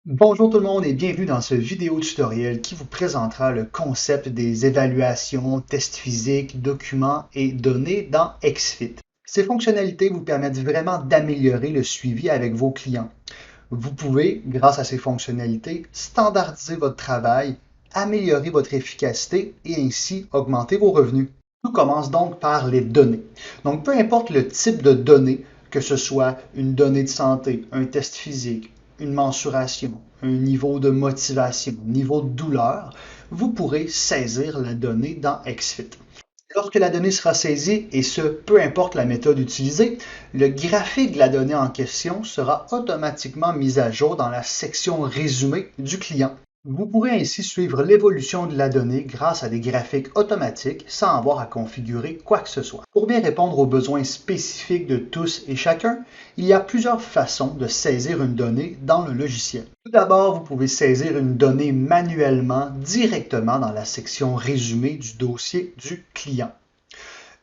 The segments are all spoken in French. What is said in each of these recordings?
Bonjour tout le monde et bienvenue dans ce vidéo tutoriel qui vous présentera le concept des évaluations, tests physiques, documents et données dans XFIT. Ces fonctionnalités vous permettent vraiment d'améliorer le suivi avec vos clients. Vous pouvez, grâce à ces fonctionnalités, standardiser votre travail, améliorer votre efficacité et ainsi augmenter vos revenus. Tout commence donc par les données. Donc peu importe le type de données, que ce soit une donnée de santé, un test physique, une mensuration, un niveau de motivation, un niveau de douleur, vous pourrez saisir la donnée dans XFIT. Lorsque la donnée sera saisie, et ce, peu importe la méthode utilisée, le graphique de la donnée en question sera automatiquement mis à jour dans la section résumé du client. Vous pourrez ainsi suivre l'évolution de la donnée grâce à des graphiques automatiques sans avoir à configurer quoi que ce soit. Pour bien répondre aux besoins spécifiques de tous et chacun, il y a plusieurs façons de saisir une donnée dans le logiciel. Tout d'abord, vous pouvez saisir une donnée manuellement directement dans la section résumé du dossier du client.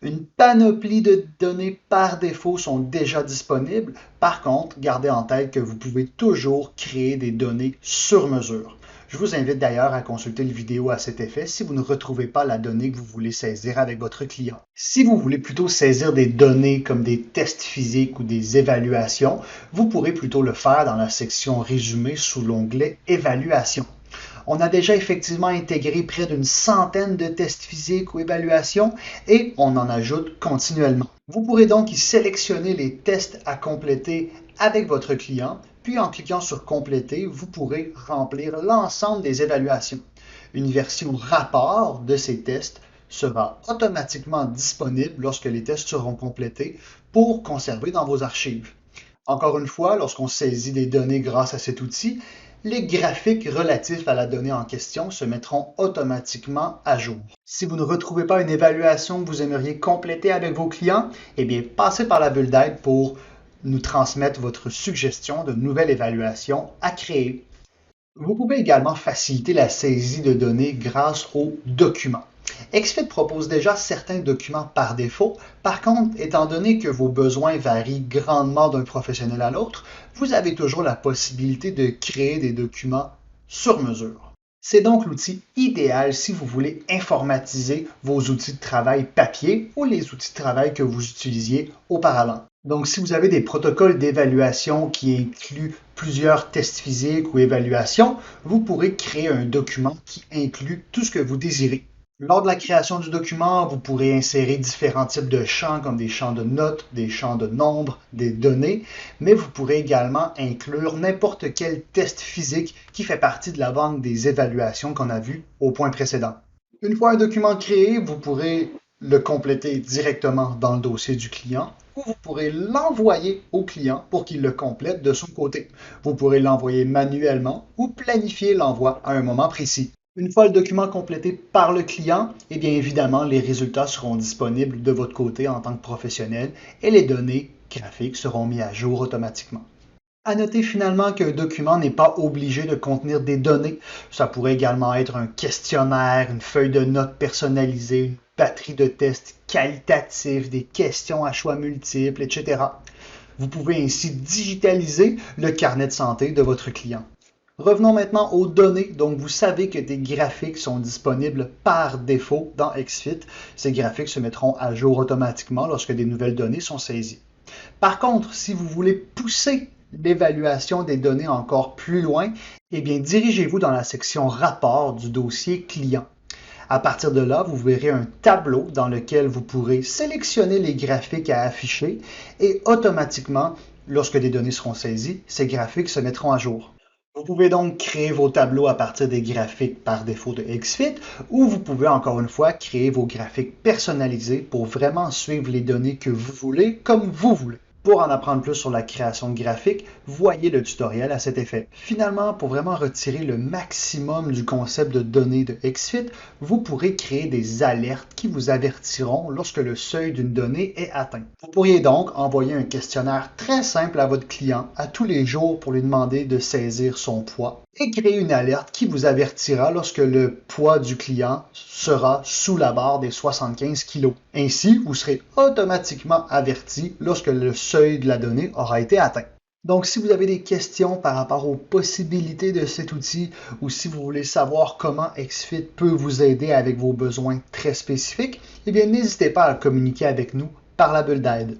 Une panoplie de données par défaut sont déjà disponibles. Par contre, gardez en tête que vous pouvez toujours créer des données sur mesure. Je vous invite d'ailleurs à consulter le vidéo à cet effet si vous ne retrouvez pas la donnée que vous voulez saisir avec votre client. Si vous voulez plutôt saisir des données comme des tests physiques ou des évaluations, vous pourrez plutôt le faire dans la section résumé sous l'onglet Évaluation. On a déjà effectivement intégré près d'une centaine de tests physiques ou évaluations et on en ajoute continuellement. Vous pourrez donc y sélectionner les tests à compléter avec votre client, puis en cliquant sur Compléter, vous pourrez remplir l'ensemble des évaluations. Une version rapport de ces tests sera automatiquement disponible lorsque les tests seront complétés pour conserver dans vos archives. Encore une fois, lorsqu'on saisit des données grâce à cet outil, les graphiques relatifs à la donnée en question se mettront automatiquement à jour. Si vous ne retrouvez pas une évaluation que vous aimeriez compléter avec vos clients, eh bien, passez par la bulle d'aide pour nous transmettre votre suggestion de nouvelle évaluation à créer. Vous pouvez également faciliter la saisie de données grâce aux documents. XFIT propose déjà certains documents par défaut. Par contre, étant donné que vos besoins varient grandement d'un professionnel à l'autre, vous avez toujours la possibilité de créer des documents sur mesure. C'est donc l'outil idéal si vous voulez informatiser vos outils de travail papier ou les outils de travail que vous utilisiez auparavant. Donc, si vous avez des protocoles d'évaluation qui incluent plusieurs tests physiques ou évaluations, vous pourrez créer un document qui inclut tout ce que vous désirez. Lors de la création du document, vous pourrez insérer différents types de champs comme des champs de notes, des champs de nombres, des données, mais vous pourrez également inclure n'importe quel test physique qui fait partie de la banque des évaluations qu'on a vues au point précédent. Une fois un document créé, vous pourrez le compléter directement dans le dossier du client ou vous pourrez l'envoyer au client pour qu'il le complète de son côté. Vous pourrez l'envoyer manuellement ou planifier l'envoi à un moment précis. Une fois le document complété par le client, eh bien évidemment, les résultats seront disponibles de votre côté en tant que professionnel et les données graphiques seront mises à jour automatiquement. À noter finalement qu'un document n'est pas obligé de contenir des données. Ça pourrait également être un questionnaire, une feuille de notes personnalisée, une batterie de tests qualitatifs, des questions à choix multiples, etc. Vous pouvez ainsi digitaliser le carnet de santé de votre client. Revenons maintenant aux données. Donc, vous savez que des graphiques sont disponibles par défaut dans XFIT. Ces graphiques se mettront à jour automatiquement lorsque des nouvelles données sont saisies. Par contre, si vous voulez pousser l'évaluation des données encore plus loin, eh bien, dirigez-vous dans la section Rapport du dossier client. À partir de là, vous verrez un tableau dans lequel vous pourrez sélectionner les graphiques à afficher et automatiquement, lorsque des données seront saisies, ces graphiques se mettront à jour. Vous pouvez donc créer vos tableaux à partir des graphiques par défaut de XFIT ou vous pouvez encore une fois créer vos graphiques personnalisés pour vraiment suivre les données que vous voulez comme vous voulez. Pour en apprendre plus sur la création de graphiques, voyez le tutoriel à cet effet. Finalement, pour vraiment retirer le maximum du concept de données de XFIT, vous pourrez créer des alertes qui vous avertiront lorsque le seuil d'une donnée est atteint. Vous pourriez donc envoyer un questionnaire très simple à votre client à tous les jours pour lui demander de saisir son poids et créer une alerte qui vous avertira lorsque le poids du client sera sous la barre des 75 kg. Ainsi, vous serez automatiquement averti lorsque le seuil de la donnée aura été atteint. Donc, si vous avez des questions par rapport aux possibilités de cet outil ou si vous voulez savoir comment XFIT peut vous aider avec vos besoins très spécifiques, eh bien, n'hésitez pas à communiquer avec nous par la bulle d'aide.